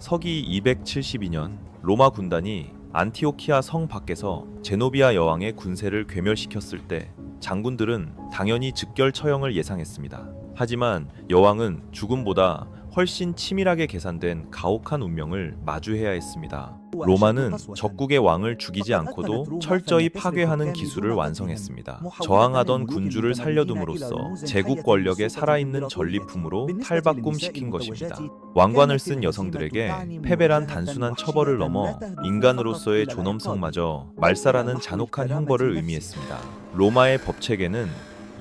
서기 272년 로마 군단이 안티오키아 성 밖에서 제노비아 여왕의 군세를 괴멸시켰을 때 장군들은 당연히 즉결 처형을 예상했습니다. 하지만 여왕은 죽음보다 훨씬 치밀하게 계산된 가혹한 운명을 마주해야 했습니다. 로마는 적국의 왕을 죽이지 않고도 철저히 파괴하는 기술을 완성했습니다. 저항하던 군주를 살려둠으로써 제국 권력의 살아있는 전리품으로 탈바꿈시킨 것입니다. 왕관을 쓴 여성들에게 패배란 단순한 처벌을 넘어 인간으로서의 존엄성마저 말살하는 잔혹한 형벌을 의미했습니다. 로마의 법체계는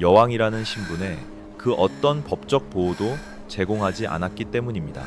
여왕이라는 신분에 그 어떤 법적 보호도 제공하지 않았기 때문입니다.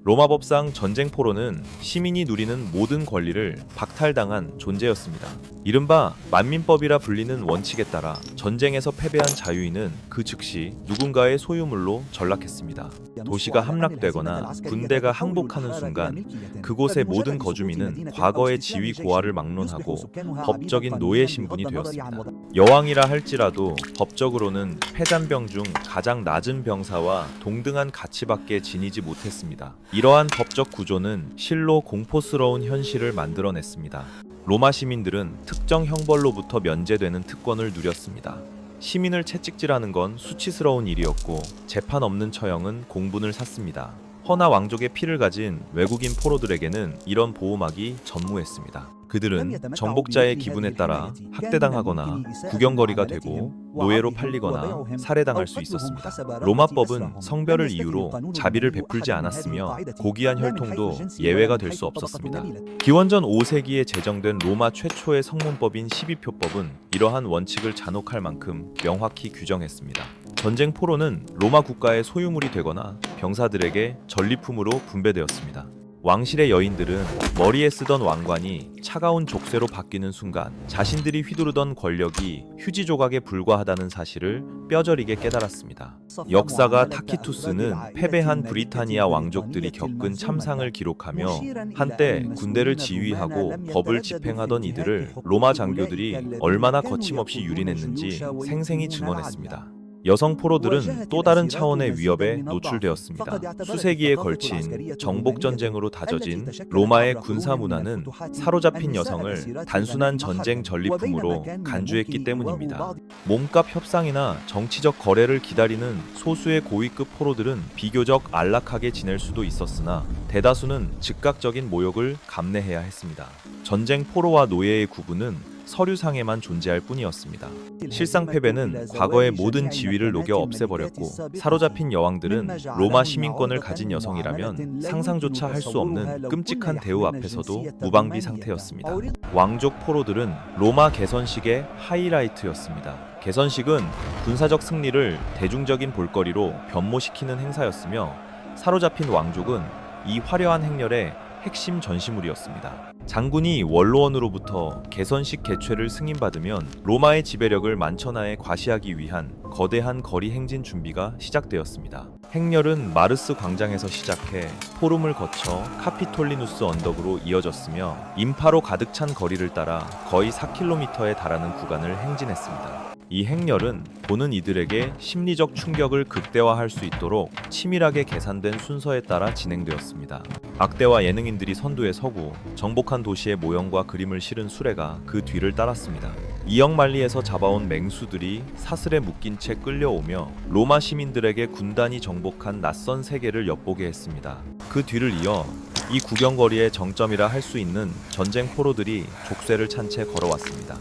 로마 법상 전쟁 포로는 시민이 누리는 모든 권리를 박탈당한 존재였습니다. 이른바 만민법이라 불리는 원칙에 따라 전쟁에서 패배한 자유인은 그 즉시 누군가의 소유물로 전락했습니다. 도시가 함락되거나 군대가 항복하는 순간 그곳의 모든 거주민은 과거의 지위 고하를 막론하고 법적인 노예 신분이 되었습니다. 여왕이라 할지라도 법적으로는 패잔병 중 가장 낮은 병사와 동등한 가치밖에 지니지 못했습니다. 이러한 법적 구조는 실로 공포스러운 현실을 만들어냈습니다. 로마 시민들은 특정 형벌로부터 면제되는 특권을 누렸습니다. 시민을 채찍질하는 건 수치스러운 일이었고 재판 없는 처형은 공분을 샀습니다. 허나 왕족의 피를 가진 외국인 포로들에게는 이런 보호막이 전무했습니다. 그들은 정복자의 기분에 따라 학대당하거나 구경거리가 되고 노예로 팔리거나 살해당할 수 있었습니다. 로마법은 성별을 이유로 자비를 베풀지 않았으며 고귀한 혈통도 예외가 될 수 없었습니다. 기원전 5세기에 제정된 로마 최초의 성문법인 12표법은 이러한 원칙을 잔혹할 만큼 명확히 규정했습니다. 전쟁 포로는 로마 국가의 소유물이 되거나 병사들에게 전리품으로 분배되었습니다. 왕실의 여인들은 머리에 쓰던 왕관이 차가운 족쇄로 바뀌는 순간 자신들이 휘두르던 권력이 휴지 조각에 불과하다는 사실을 뼈저리게 깨달았습니다. 역사가 타키투스는 패배한 브리타니아 왕족들이 겪은 참상을 기록하며 한때 군대를 지휘하고 법을 집행하던 이들을 로마 장교들이 얼마나 거침없이 유린했는지 생생히 증언했습니다. 여성 포로들은 또 다른 차원의 위협에 노출되었습니다. 수세기에 걸친 정복전쟁으로 다져진 로마의 군사 문화는 사로잡힌 여성을 단순한 전쟁 전리품으로 간주했기 때문입니다. 몸값 협상이나 정치적 거래를 기다리는 소수의 고위급 포로들은 비교적 안락하게 지낼 수도 있었으나 대다수는 즉각적인 모욕을 감내해야 했습니다. 전쟁 포로와 노예의 구분은 서류상에만 존재할 뿐이었습니다. 실상 패배는 과거의 모든 지위를 녹여 없애버렸고 사로잡힌 여왕들은 로마 시민권을 가진 여성이라면 상상조차 할 수 없는 끔찍한 대우 앞에서도 무방비 상태였습니다. 왕족 포로들은 로마 개선식의 하이라이트였습니다. 개선식은 군사적 승리를 대중적인 볼거리로 변모시키는 행사였으며 사로잡힌 왕족은 이 화려한 행렬의 핵심 전시물이었습니다. 장군이 원로원으로부터 개선식 개최를 승인받으면 로마의 지배력을 만천하에 과시하기 위한 거대한 거리 행진 준비가 시작되었습니다. 행렬은 마르스 광장에서 시작해 포rum을 거쳐 카피톨리누스 언덕으로 이어졌으며 인파로 가득 찬 거리를 따라 거의 4km에 달하는 구간을 행진했습니다. 이 행렬은 보는 이들에게 심리적 충격을 극대화할 수 있도록 치밀하게 계산된 순서에 따라 진행되었습니다. 악대와 예능인들이 선두에 서고 정복한 도시의 모형과 그림을 실은 수레가 그 뒤를 따랐습니다. 이역만리에서 잡아온 맹수들이 사슬에 묶인 채 끌려오며 로마 시민들에게 군단이 정복한 낯선 세계를 엿보게 했습니다. 그 뒤를 이어 이 구경거리의 정점이라 할 수 있는 전쟁 포로들이 족쇄를 찬 채 걸어왔습니다.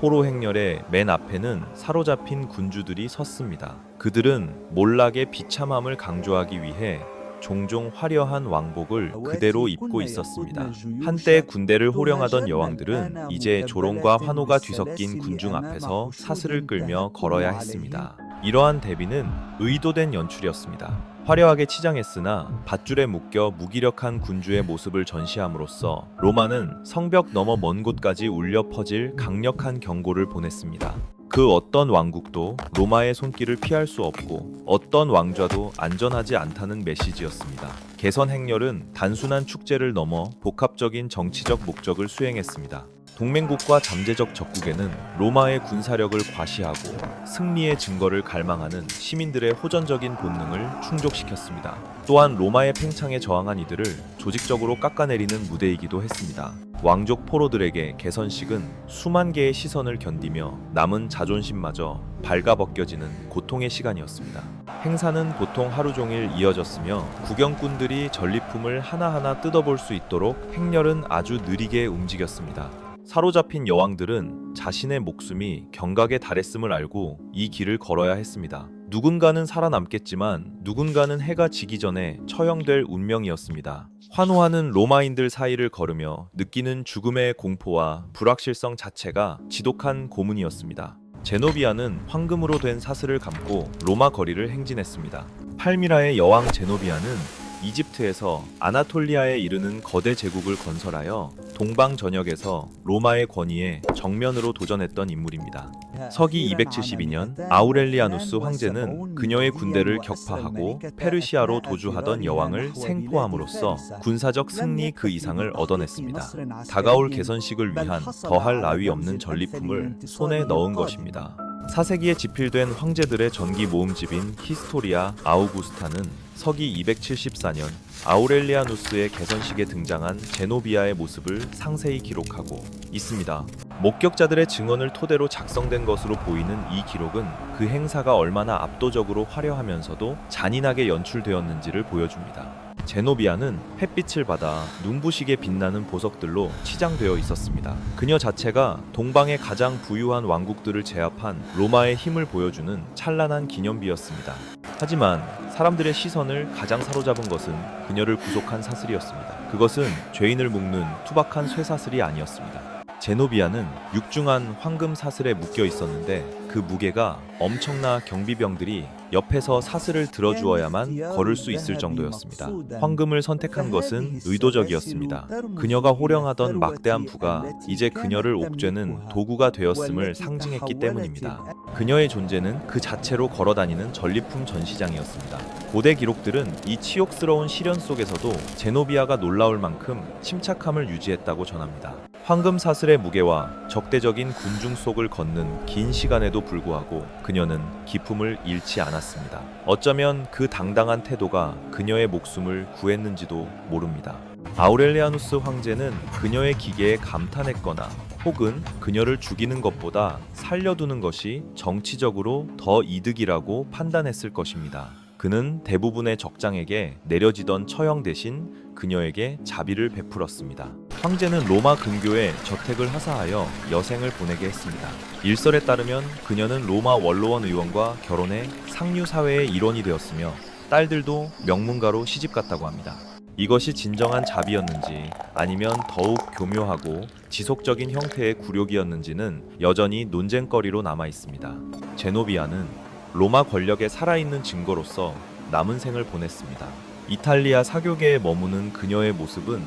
포로 행렬의 맨 앞에는 사로잡힌 군주들이 섰습니다. 그들은 몰락의 비참함을 강조하기 위해 종종 화려한 왕복을 그대로 입고 있었습니다. 한때 군대를 호령하던 여왕들은 이제 조롱과 환호가 뒤섞인 군중 앞에서 사슬을 끌며 걸어야 했습니다. 이러한 대비는 의도된 연출이었습니다. 화려하게 치장했으나 밧줄에 묶여 무기력한 군주의 모습을 전시함으로써 로마는 성벽 너머 먼 곳까지 울려 퍼질 강력한 경고를 보냈습니다. 그 어떤 왕국도 로마의 손길을 피할 수 없고 어떤 왕좌도 안전하지 않다는 메시지였습니다. 개선 행렬은 단순한 축제를 넘어 복합적인 정치적 목적을 수행했습니다. 동맹국과 잠재적 적국에는 로마의 군사력을 과시하고 승리의 증거를 갈망하는 시민들의 호전적인 본능을 충족시켰습니다. 또한 로마의 팽창에 저항한 이들을 조직적으로 깎아내리는 무대이기도 했습니다. 왕족 포로들에게 개선식은 수만 개의 시선을 견디며 남은 자존심마저 발가벗겨지는 고통의 시간이었습니다. 행사는 보통 하루 종일 이어졌으며 구경꾼들이 전리품을 하나하나 뜯어볼 수 있도록 행렬은 아주 느리게 움직였습니다. 사로잡힌 여왕들은 자신의 목숨이 경각에 달했음을 알고 이 길을 걸어야 했습니다. 누군가는 살아남겠지만 누군가는 해가 지기 전에 처형될 운명이었습니다. 환호하는 로마인들 사이를 걸으며 느끼는 죽음의 공포와 불확실성 자체가 지독한 고문이었습니다. 제노비아는 황금으로 된 사슬을 감고 로마 거리를 행진했습니다. 팔미라의 여왕 제노비아는 이집트에서 아나톨리아에 이르는 거대 제국을 건설하여 동방 전역에서 로마의 권위에 정면으로 도전했던 인물입니다. 서기 272년 아우렐리아누스 황제는 그녀의 군대를 격파하고 페르시아로 도주하던 여왕을 생포함으로써 군사적 승리 그 이상을 얻어냈습니다. 다가올 개선식을 위한 더할 나위 없는 전리품을 손에 넣은 것입니다. 사세기에 집필된 황제들의 전기 모음집인 히스토리아 아우구스타는 서기 274년 아우렐리아누스의 개선식에 등장한 제노비아의 모습을 상세히 기록하고 있습니다. 목격자들의 증언을 토대로 작성된 것으로 보이는 이 기록은 그 행사가 얼마나 압도적으로 화려하면서도 잔인하게 연출되었는지를 보여줍니다. 제노비아는 햇빛을 받아 눈부시게 빛나는 보석들로 치장되어 있었습니다. 그녀 자체가 동방의 가장 부유한 왕국들을 제압한 로마의 힘을 보여주는 찬란한 기념비였습니다. 하지만 사람들의 시선을 가장 사로잡은 것은 그녀를 구속한 사슬이었습니다. 그것은 죄인을 묶는 투박한 쇠사슬이 아니었습니다. 제노비아는 육중한 황금 사슬에 묶여 있었는데 그 무게가 엄청나 경비병들이 옆에서 사슬을 들어주어야만 걸을 수 있을 정도였습니다. 황금을 선택한 것은 의도적이었습니다. 그녀가 호령하던 막대한 부가 이제 그녀를 옥죄는 도구가 되었음을 상징했기 때문입니다. 그녀의 존재는 그 자체로 걸어다니는 전리품 전시장이었습니다. 고대 기록들은 이 치욕스러운 시련 속에서도 제노비아가 놀라울 만큼 침착함을 유지했다고 전합니다. 황금 사슬의 무게와 적대적인 군중 속을 걷는 긴 시간에도 불구하고 그녀는 기품을 잃지 않았습니다. 어쩌면 그 당당한 태도가 그녀의 목숨을 구했는지도 모릅니다. 아우렐리아누스 황제는 그녀의 기계에 감탄했거나 혹은 그녀를 죽이는 것보다 살려두는 것이 정치적으로 더 이득이라고 판단했을 것입니다. 그는 대부분의 적장에게 내려지던 처형 대신 그녀에게 자비를 베풀었습니다. 황제는 로마 근교에 저택을 하사하여 여생을 보내게 했습니다. 일설에 따르면 그녀는 로마 원로원 의원과 결혼해 상류 사회의 일원이 되었으며 딸들도 명문가로 시집갔다고 합니다. 이것이 진정한 자비였는지 아니면 더욱 교묘하고 지속적인 형태의 굴욕이었는지는 여전히 논쟁거리로 남아 있습니다. 제노비아는 로마 권력의 살아있는 증거로서 남은 생을 보냈습니다. 이탈리아 사교계에 머무는 그녀의 모습은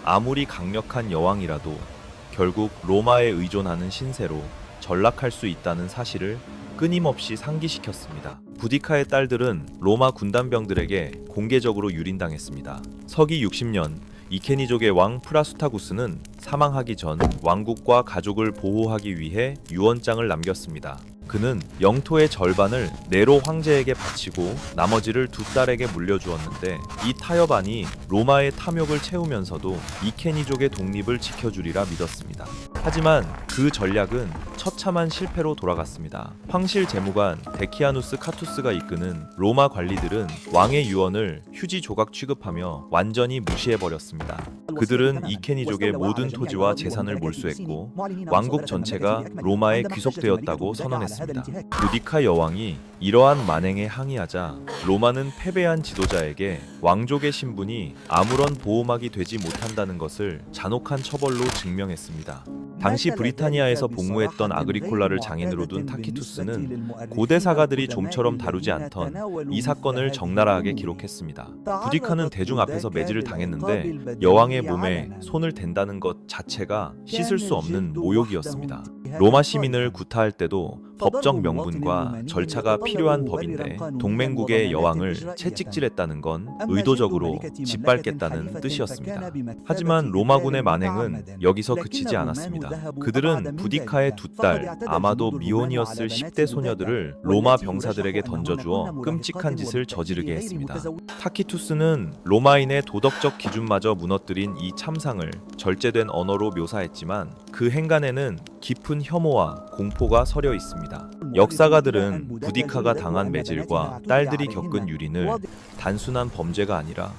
아무리 강력한 여왕이라도 결국 로마에 의존하는 신세로 전락할 수 있다는 사실을 끊임없이 상기시켰습니다. 부디카의 딸들은 로마 군단병들에게 공개적으로 유린당했습니다. 서기 60년 이케니족의 왕 프라수타구스는 사망하기 전 왕국과 가족을 보호하기 위해 유언장을 남겼습니다. 그는 영토의 절반을 네로 황제에게 바치고 나머지를 두 딸에게 물려주었는데 이 타협안이 로마의 탐욕을 채우면서도 이케니족의 독립을 지켜주리라 믿었습니다. 하지만 그 전략은 처참한 실패로 돌아갔습니다. 황실 재무관 데키아누스 카투스가 이끄는 로마 관리들은 왕의 유언을 휴지 조각 취급하며 완전히 무시해버렸습니다. 그들은 이케니족의 모든 토지와 재산을 몰수했고 왕국 전체가 로마에 귀속되었다고 선언했습니다. 부디카 여왕이 이러한 만행에 항의하자 로마는 패배한 지도자에게 왕족의 신분이 아무런 보호막이 되지 못한다는 것을 잔혹한 처벌로 증명했습니다. 당시 브리타니아에서 복무했던 아그리콜라를 장인으로 둔 타키투스는 고대 사가들이 좀처럼 다루지 않던 이 사건을 적나라하게 기록했습니다. 부디카는 대중 앞에서 매질을 당했는데 여왕의 몸에 손을 댄다는 것 자체가 씻을 수 없는 모욕이었습니다. 로마 시민을 구타할 때도 법적 명분과 절차가 필요한 법인데 동맹국의 여왕을 채찍질했다는 건 의도적으로 짓밟겠다는 뜻이었습니다. 하지만 로마군의 만행은 여기서 그치지 않았습니다. 그들은 부디카의 두 딸, 아마도 미혼이었을 10대 소녀들을 로마 병사들에게 던져주어 끔찍한 짓을 저지르게 했습니다. 타키투스는 로마인의 도덕적 기준마저 무너뜨린 이 참상을 절제된 언어로 묘사했지만 그 행간에는 깊은 혐오와 공포가 서려 있습니다. 역사가들은 부디카가 당한 매질과 딸들이 겪은 유린을 단순한 범죄가 아니라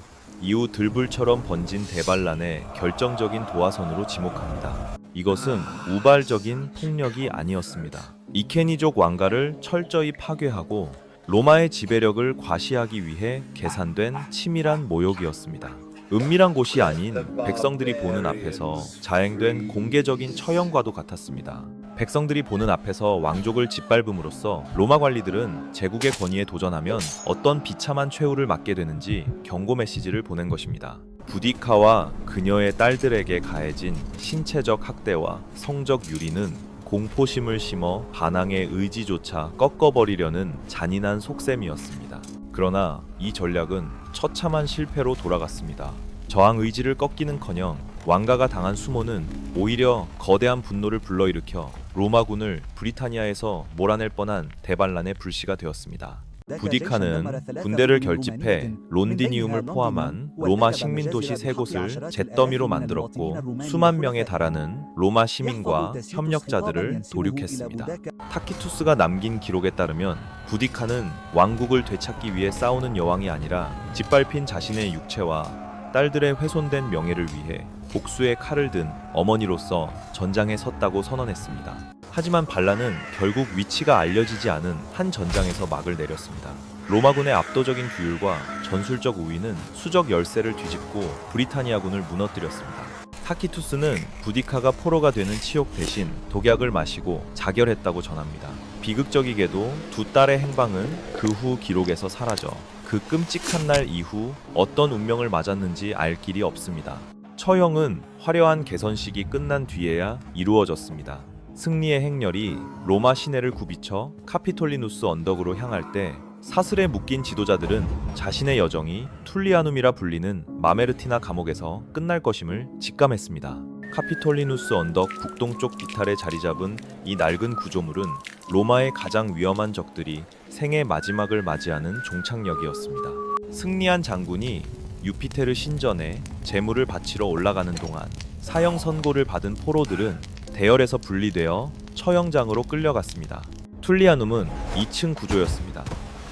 이후 들불처럼 번진 대반란의 결정적인 도화선으로 지목합니다. 이것은 우발적인 폭력이 아니었습니다. 이케니족 왕가를 철저히 파괴하고 로마의 지배력을 과시하기 위해 계산된 치밀한 모욕이었습니다. 은밀한 곳이 아닌 백성들이 보는 앞에서 자행된 공개적인 처형과도 같았습니다. 백성들이 보는 앞에서 왕족을 짓밟음으로써 로마 관리들은 제국의 권위에 도전하면 어떤 비참한 최후를 맞게 되는지 경고 메시지를 보낸 것입니다. 부디카와 그녀의 딸들에게 가해진 신체적 학대와 성적 유린은 공포심을 심어 반항의 의지조차 꺾어버리려는 잔인한 속셈이었습니다. 그러나 이 전략은 처참한 실패로 돌아갔습니다. 저항 의지를 꺾기는커녕 왕가가 당한 수모는 오히려 거대한 분노를 불러일으켜 로마군을 브리타니아에서 몰아낼 뻔한 대반란의 불씨가 되었습니다. 부디카는 군대를 결집해 론디니움을 포함한 로마 식민도시 3곳을 잿더미로 만들었고 수만 명에 달하는 로마 시민과 협력자들을 도륙했습니다. 타키투스가 남긴 기록에 따르면 부디카는 왕국을 되찾기 위해 싸우는 여왕이 아니라 짓밟힌 자신의 육체와 딸들의 훼손된 명예를 위해 복수의 칼을 든 어머니로서 전장에 섰다고 선언했습니다. 하지만 반란은 결국 위치가 알려지지 않은 한 전장에서 막을 내렸습니다. 로마군의 압도적인 규율과 전술적 우위는 수적 열세를 뒤집고 브리타니아군을 무너뜨렸습니다. 타키투스는 부디카가 포로가 되는 치욕 대신 독약을 마시고 자결했다고 전합니다. 비극적이게도 두 딸의 행방은 그 후 기록에서 사라져 그 끔찍한 날 이후 어떤 운명을 맞았는지 알 길이 없습니다. 처형은 화려한 개선식이 끝난 뒤에야 이루어졌습니다. 승리의 행렬이 로마 시내를 굽이쳐 카피톨리누스 언덕으로 향할 때 사슬에 묶인 지도자들은 자신의 여정이 툴리아눔이라 불리는 마메르티나 감옥에서 끝날 것임을 직감했습니다. 카피톨리누스 언덕 북동쪽 비탈에 자리 잡은 이 낡은 구조물은 로마의 가장 위험한 적들이 생의 마지막을 맞이하는 종착역이었습니다. 승리한 장군이 유피테르 신전에 제물을 바치러 올라가는 동안 사형 선고를 받은 포로들은 대열에서 분리되어 처형장으로 끌려갔습니다. 툴리아눔은 2층 구조였습니다.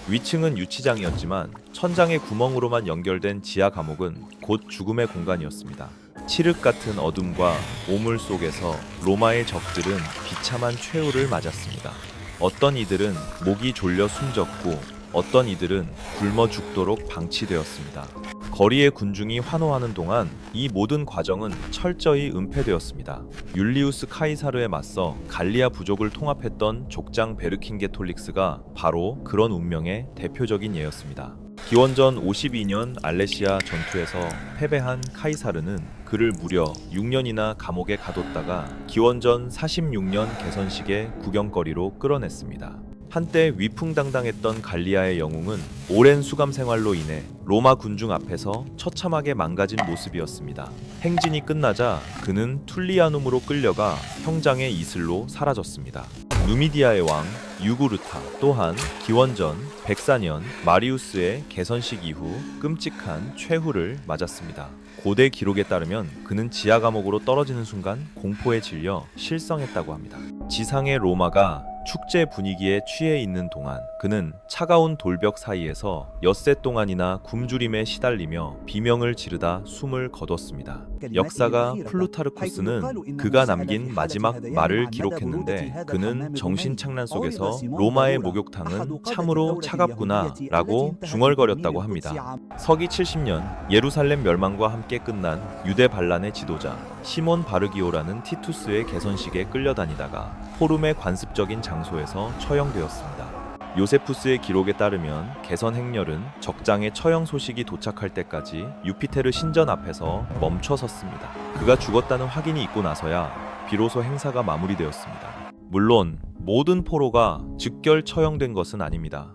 위층은 유치장이었지만 천장의 구멍으로만 연결된 지하 감옥은 곧 죽음의 공간이었습니다. 칠흑 같은 어둠과 오물 속에서 로마의 적들은 비참한 최후를 맞았습니다. 어떤 이들은 목이 졸려 숨졌고 어떤 이들은 굶어 죽도록 방치되었습니다. 거리의 군중이 환호하는 동안 이 모든 과정은 철저히 은폐되었습니다. 율리우스 카이사르에 맞서 갈리아 부족을 통합했던 족장 베르킨게톨릭스가 바로 그런 운명의 대표적인 예였습니다. 기원전 52년 알레시아 전투에서 패배한 카이사르는 그를 무려 6년이나 감옥에 가뒀다가 기원전 46년 개선식의 구경거리로 끌어냈습니다. 한때 위풍당당했던 갈리아의 영웅은 오랜 수감 생활로 인해 로마 군중 앞에서 처참하게 망가진 모습이었습니다. 행진이 끝나자 그는 툴리아눔으로 끌려가 형장의 이슬로 사라졌습니다. 누미디아의 왕 유구르타 또한 기원전 104년 마리우스의 개선식 이후 끔찍한 최후를 맞았습니다. 고대 기록에 따르면 그는 지하 감옥으로 떨어지는 순간 공포에 질려 실성했다고 합니다. 지상의 로마가 축제 분위기에 취해 있는 동안 그는 차가운 돌벽 사이에서 엿새 동안이나 굶주림에 시달리며 비명을 지르다 숨을 거뒀습니다. 역사가 플루타르쿠스는 그가 남긴 마지막 말을 기록했는데 그는 정신착란 속에서 로마의 목욕탕은 참으로 차갑구나 라고 중얼거렸다고 합니다. 서기 70년 예루살렘 멸망과 함께 끝난 유대 반란의 지도자 시몬 바르기오라는 티투스의 개선식에 끌려다니다가 포름의 관습적인 장소에서 처형되었습니다. 요세푸스의 기록에 따르면 개선 행렬은 적장의 처형 소식이 도착할 때까지 유피테르 신전 앞에서 멈춰 섰습니다. 그가 죽었다는 확인이 있고 나서야 비로소 행사가 마무리되었습니다. 물론 모든 포로가 즉결 처형된 것은 아닙니다.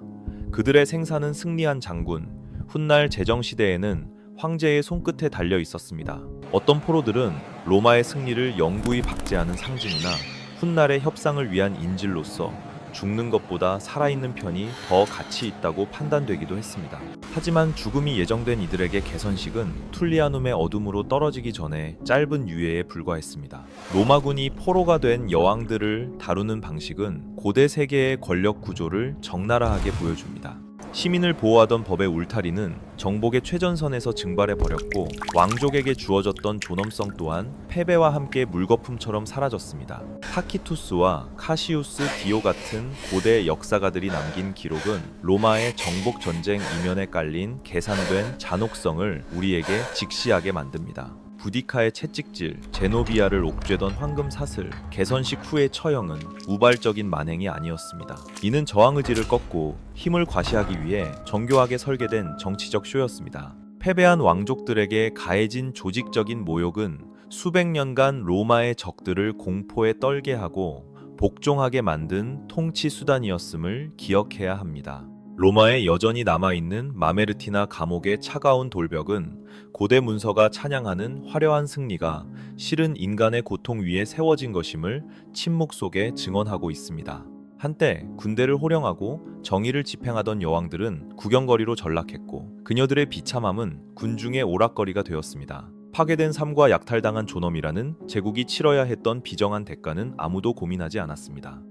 그들의 생사는 승리한 장군, 훗날 제정시대에는 황제의 손끝에 달려 있었습니다. 어떤 포로들은 로마의 승리를 영구히 박제하는 상징이나 훗날의 협상을 위한 인질로서 죽는 것보다 살아있는 편이 더 가치 있다고 판단되기도 했습니다. 하지만 죽음이 예정된 이들에게 개선식은 툴리아눔의 어둠으로 떨어지기 전에 짧은 유예에 불과했습니다. 로마군이 포로가 된 여왕들을 다루는 방식은 고대 세계의 권력 구조를 적나라하게 보여줍니다. 시민을 보호하던 법의 울타리는 정복의 최전선에서 증발해 버렸고, 왕족에게 주어졌던 존엄성 또한 패배와 함께 물거품처럼 사라졌습니다. 타키투스와 카시우스 디오 같은 고대 역사가들이 남긴 기록은 로마의 정복 전쟁 이면에 깔린 계산된 잔혹성을 우리에게 직시하게 만듭니다. 부디카의 채찍질, 제노비아를 옥죄던 황금 사슬, 개선식 후의 처형은 우발적인 만행이 아니었습니다. 이는 저항 의지를 꺾고 힘을 과시하기 위해 정교하게 설계된 정치적 쇼였습니다. 패배한 왕족들에게 가해진 조직적인 모욕은 수백 년간 로마의 적들을 공포에 떨게 하고 복종하게 만든 통치 수단이었음을 기억해야 합니다. 로마에 여전히 남아있는 마메르티나 감옥의 차가운 돌벽은 고대 문서가 찬양하는 화려한 승리가 실은 인간의 고통 위에 세워진 것임을 침묵 속에 증언하고 있습니다. 한때 군대를 호령하고 정의를 집행하던 여왕들은 구경거리로 전락했고, 그녀들의 비참함은 군중의 오락거리가 되었습니다. 파괴된 삶과 약탈당한 존엄이라는 제국이 치러야 했던 비정한 대가는 아무도 고민하지 않았습니다.